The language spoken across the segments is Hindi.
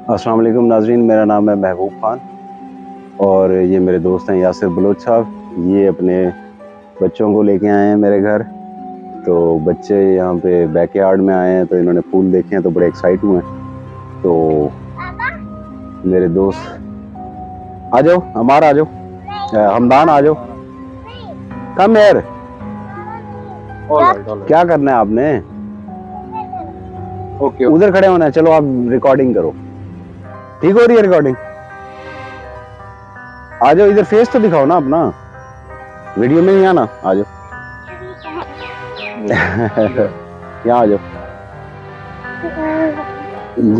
अस्सलाम वालेकुम नाजरीन, मेरा नाम है महबूब खान और ये मेरे दोस्त हैं यासिर बलोच साहब। ये अपने बच्चों को लेके आए हैं मेरे घर। तो बच्चे यहाँ पे बैकयार्ड में आए हैं तो इन्होंने फूल देखे हैं तो बड़े एक्साइट हुए हैं। तो मेरे दोस्त आ जाओ, हमारा आ जाओ, हमदान आ जाओ, कम यार। क्या करना है आपने? ओके उधर खड़े होना है। चलो आप रिकॉर्डिंग करो। ठीक हो रही है रिकॉर्डिंग? आ जाओ, इधर फेस तो दिखाओ ना अपना, वीडियो में नहीं आना। आ जाओ यहाँ आ जाओ।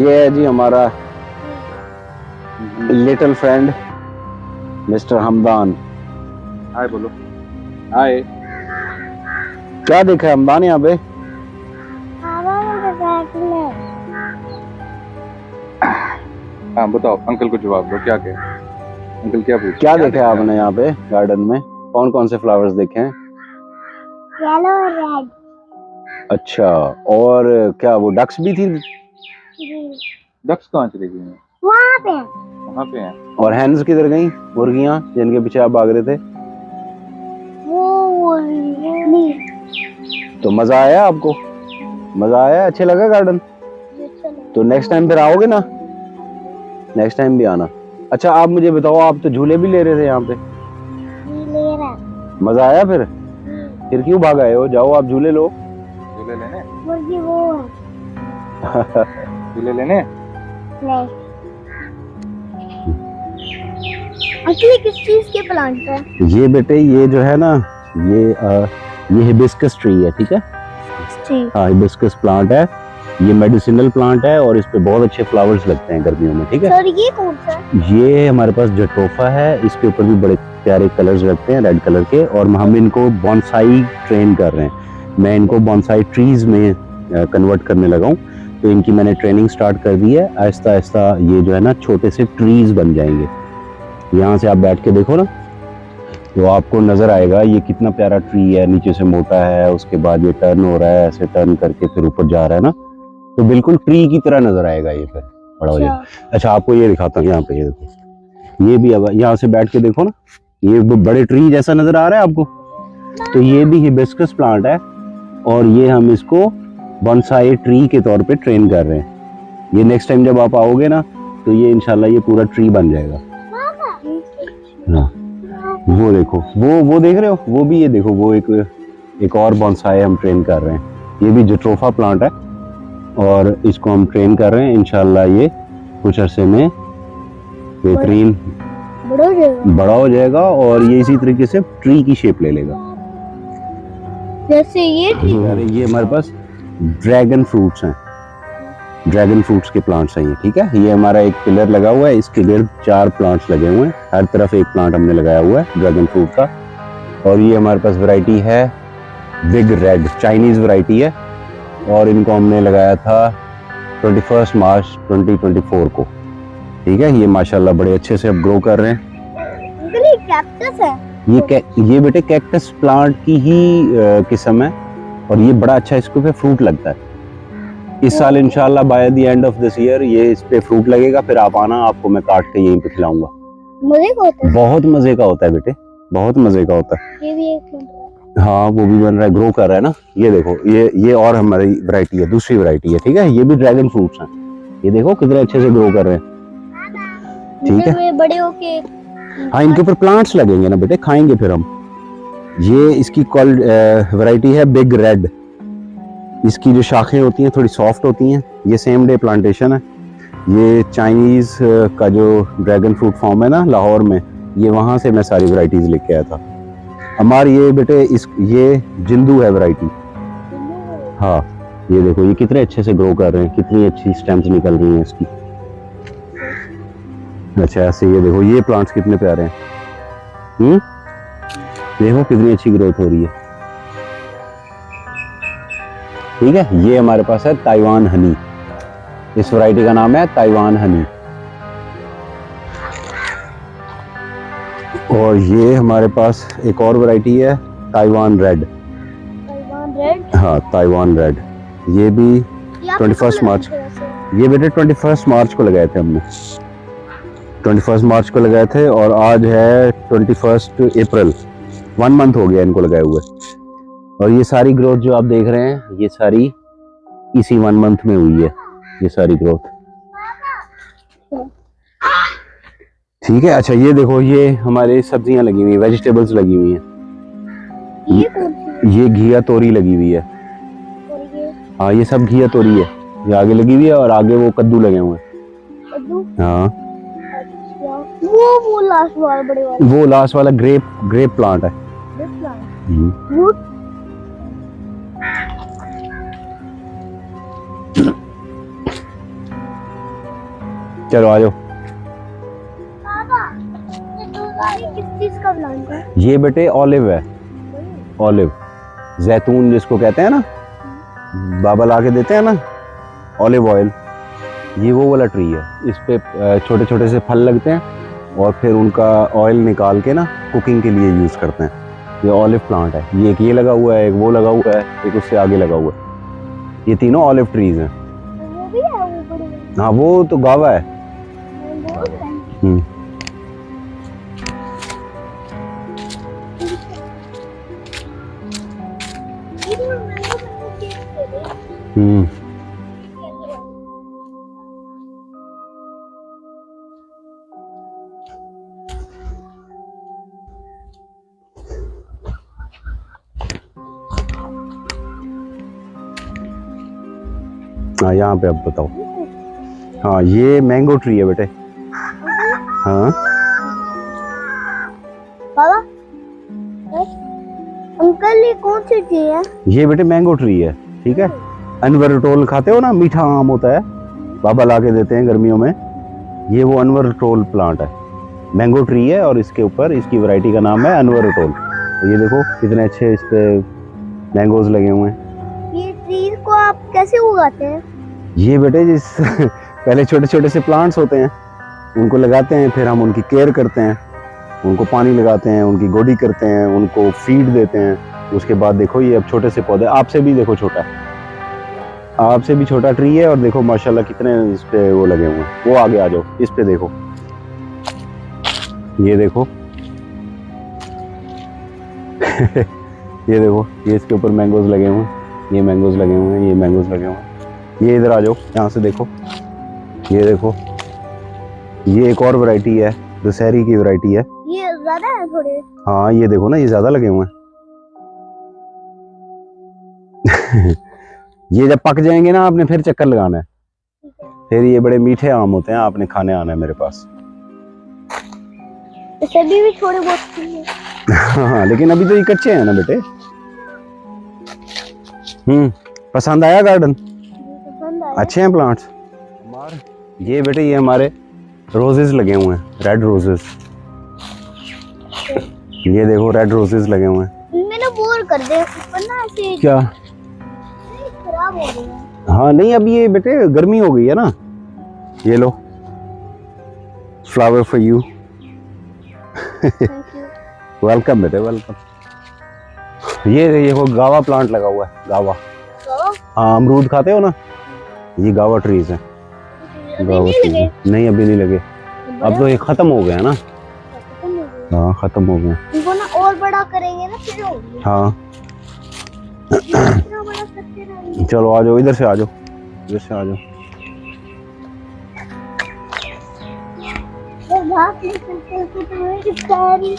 ये है जी हमारा लिटिल फ्रेंड मिस्टर हमदान। हाय बोलो। हाय। क्या देखा है हमदान यहाँ पे? हाँ बताओ, अंकल को जवाब दो। क्या कहे अंकल? क्या पूछ? क्या देखा है आपने यहाँ पे गार्डन में? कौन कौन से फ्लावर्स देखे हैं? येलो और रेड। अच्छा, और क्या वो डक्स भी थी? डक्स कहाँ चली गई हैं? वहाँ पे। वहाँ पे हैं। और हैंस किधर गई? मुर्गियाँ जिनके पीछे आप भाग रहे थे। वो नहीं। तो मजा आया आपको? मजा आया? अच्छे लगा गार्डन? तो नेक्स्ट टाइम फिर आओगे ना? नेक्स्ट टाइम भी आना। अच्छा आप मुझे बताओ, आप तो झूले भी ले रहे थे यहाँ पे, ले रहा। मजा आया? फिर क्यों भाग आए हो? जाओ आप झूले लो। झूले लेने? मुर्गी वो है। झूले लेने? नहीं। असली किस चीज के प्लांट है? ये बेटे ये जो है ना, ये हिबिस्कस ट्री है, ठीक है? ठीक। हाँ, हिबिस्कस प्लांट है। ये मेडिसिनल प्लांट है और इस पे बहुत अच्छे फ्लावर्स लगते हैं गर्मियों में, ठीक है? सर ये कौन सा? ये हमारे पास जट्रोफा है। इसके ऊपर भी बड़े प्यारे कलर्स लगते हैं, रेड कलर के। और हम इनको बॉन्साई ट्रेन कर रहे हैं। मैं इनको बॉन्साई ट्रीज में कन्वर्ट करने लगा हूँ। तो इनकी मैंने ट्रेनिंग स्टार्ट कर दी है। आहिस्ता आहिस्ता ये जो है ना छोटे से ट्रीज बन जाएंगे। यहाँ से आप बैठ के देखो ना तो आपको नजर आएगा ये कितना प्यारा ट्री है। नीचे से मोटा है, उसके बाद ये टर्न हो रहा है, ऐसे टर्न करके फिर ऊपर जा रहा है ना, तो बिल्कुल ट्री की तरह नजर आएगा ये फिर बड़ा हो जाएगा। अच्छा आपको ये दिखाता हूँ, यहाँ पे ये देखो, ये भी अब यहाँ से बैठ के देखो ना, ये बड़े ट्री जैसा नजर आ रहा है आपको। तो ये भी हिबिस्कस प्लांट है और ये हम इसको बॉन्साई ट्री के तौर पे ट्रेन कर रहे हैं। ये नेक्स्ट टाइम जब आप आओगे ना तो ये इंशाल्लाह ये पूरा ट्री बन जाएगा। हाँ, वो देखो, वो देख रहे हो, वो भी ये देखो, वो एक और बॉन्साई हम ट्रेन कर रहे हैं। ये भी जट्रोफा प्लांट है और इसको हम ट्रेन कर रहे हैं। इंशाल्लाह ये कुछ अरसे में बेहतरीन बड़ा हो जाएगा और ये इसी तरीके से ट्री की शेप ले लेगा। जैसे ये ये हमारे पास ड्रैगन फ्रूट्स हैं, ड्रैगन फ्रूट्स के प्लांट्स हैं ये, ठीक है? ये हमारा एक पिलर लगा हुआ है, इसके गिर्द 4 प्लांट्स लगे हुए हैं। हर तरफ एक प्लांट हमने लगाया हुआ है ड्रैगन फ्रूट का। और ये हमारे पास वैरायटी है बिग रेड, चाइनीज वैरायटी है और इनको हमने लगाया था 21 मार्च 2024 को, ठीक है? ये माशाल्लाह बड़े अच्छे से अब ग्रो कर रहे हैं। ये कैक्टस है। ये बेटे कैक्टस प्लांट की ही किस्म है और ये बड़ा अच्छा इसके पे फ्रूट लगता है। इस साल इंशाल्लाह by the end of this year ये इस पे फ्रूट लगेगा। फिर आप आना, आपको मैं काट के यहीं पे खिलाऊंगा। मजे का होता है? बहुत मजे का होता है बेटे, बहुत मजे का होता है। ये भी एक हाँ वो भी बन रहा है, ग्रो कर रहा है ना। ये देखो, ये और हमारी वैरायटी है, दूसरी वैरायटी है, ठीक है? ये भी ड्रैगन फ्रूट्स हैं। ये देखो कितने अच्छे से ग्रो कर रहे हैं, ठीक है? बड़े होके हाँ, इनके ऊपर प्लांट्स लगेंगे ना बेटे, खाएंगे फिर हम। ये इसकी वैरायटी है बिग रेड। इसकी जो शाखें होती हैं थोड़ी सॉफ्ट होती हैं। ये सेम डे प्लांटेशन है। ये चाइनीज का जो ड्रैगन फ्रूट फार्म है ना लाहौर में, ये वहाँ से मैं सारी वैरायटीज लेके आया था। हमारी ये बेटे ये जिंदू है वैरायटी। हाँ ये देखो, ये कितने अच्छे से ग्रो कर रहे हैं, कितनी अच्छी स्टेम्स निकल रही हैं इसकी। अच्छा ऐसे ये देखो, ये प्लांट्स कितने प्यारे हैं। देखो कितनी अच्छी ग्रोथ हो रही है, ठीक है? ये हमारे पास है ताइवान हनी। इस वैरायटी का नाम है ताइवान हनी। और ये हमारे पास एक और वैरायटी है ताइवान रेड। Taiwan red? हाँ ताइवान रेड। ये भी 21 मार्च ये बेटे 21 मार्च को लगाए थे हमने, 21 मार्च को लगाए थे और आज है 21 अप्रैल, 1 मंथ हो गया इनको लगाए हुए। और ये सारी ग्रोथ जो आप देख रहे हैं ये सारी इसी 1 मंथ में हुई है, ये सारी ग्रोथ। ठीक है। अच्छा ये देखो, ये हमारे सब्जियां लगी हुई है, वेजिटेबल्स लगी हुई हैं। ये कौन सी ये घिया तोरी लगी हुई है। और ये हाँ ये सब घिया तोरी है, ये आगे लगी हुई है और आगे वो कद्दू लगे हुए हैं। कद्दू। हाँ अच्छा वो लास्ट वाला बड़े वाला वो लास्ट वाला ग्रेप प्लांट है। वो चलो आ जाओ। पापा ये किस चीज का प्लांट है? ये बेटे ऑलिव है, ऑलिव जैतून जिसको कहते हैं ना, बाबा ला के देते हैं ना ऑलिव ऑयल, ये वो वाला ट्री है। इस पे छोटे छोटे से फल लगते हैं और फिर उनका ऑयल निकाल के ना कुकिंग के लिए यूज करते हैं। ये ऑलिव प्लांट है। ये एक ये लगा हुआ है, एक वो लगा हुआ है, एक उससे आगे लगा हुआ है। ये तीनों ऑलिव ट्रीज हैं। वो भी है वो बड़े वाले। हाँ वो तो गावा है। वो है। हम्म। हम्म। हाँ यहाँ पे अब बताओ। हाँ ये मैंगो ट्री है बेटे। हाँ बाबा अंकल ये कौन सी ट्री है? ये बेटे मैंगो ट्री है। ठीक है। अनवरटोल खाते हो ना, मीठा आम होता है, बाबा ला के देते हैं गर्मियों में। ये वो अनवरटोल प्लांट है, मैंगो ट्री है और इसके ऊपर इसकी वैरायटी का नाम है अनवरटोल। तो ये देखो कितने अच्छे इस पे मैंगोज लगे हुए हैं। ये ट्री को आप कैसे उगाते हैं? ये बेटे जिस पहले छोटे छोटे से प्लांट्स होते हैं, उनको लगाते हैं, फिर हम उनकी केयर करते हैं, उनको पानी लगाते हैं, उनकी गोडी करते हैं, उनको फीड देते हैं। उसके बाद देखो ये अब छोटे से पौधे, आपसे भी देखो छोटा, आपसे भी छोटा ट्री है और देखो माशाल्लाह कितने इस पे वो लगे हुए हैं। वो आगे आ जाओ, इस पे देखो, ये देखो ये देखो, ये इसके ऊपर मैंगोज लगे हुए हैं, ये मैंगोज लगे हुए हैं, ये मैंगोज लगे हुए हैं। ये इधर आ जाओ, यहाँ से देखो, ये देखो, ये एक और वैरायटी है, दशहरी की वैरायटी है। ये ज्यादा है थोड़े। हाँ ये देखो ना, ये ज्यादा लगे हुए हैं। ये जब पक जाएंगे ना, आपने फिर चक्कर लगाना है, फिर ये बड़े मीठे आम होते हैं, आपने खाने आना है मेरे पास। सभी भी थोड़े बहुत हैं। हाँ लेकिन अभी तो ये कच्चे हैं ना बेटे। पसंद आया गार्डन? पसंद आया। अच्छे हैं प्लांट्स। ये बेटे ये हमारे रोजेस लगे हुए हैं, रेड रोजेस। ये देखो रेड रोजेस लगे हुए हैं। इनमें ना बोर कर दे ऊपर ना ऐसे क्या? खराब हो गए हैं। हाँ नहीं, अब ये बेटे गर्मी हो गई है ना। ये लो, flower for you. Thank you. Welcome बेटे, वेलकम। ये वो गावा प्लांट लगा हुआ है, गावा। तो हाँ अमरूद खाते हो ना, ये गावा ट्रीज हैं। अभी गावा नहीं trees लगे। हैं। नहीं अभी नहीं लगे, अब तो ये खत्म हो गए हैं ना। खत्म हो गए। हाँ खत्म हो गए। इनको ना और बड़ा करेंगे ना फिर होगी। हाँ इतना बड़ा करते रहेंगे। चलो आ जाओ, इधर से आ जाओ, इधर से आ जाओ। वो घास में चलते हैं तो तुम्हें सारी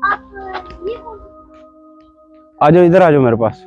आप ये कौन आ जाओ, इधर आ जाओ मेरे पास।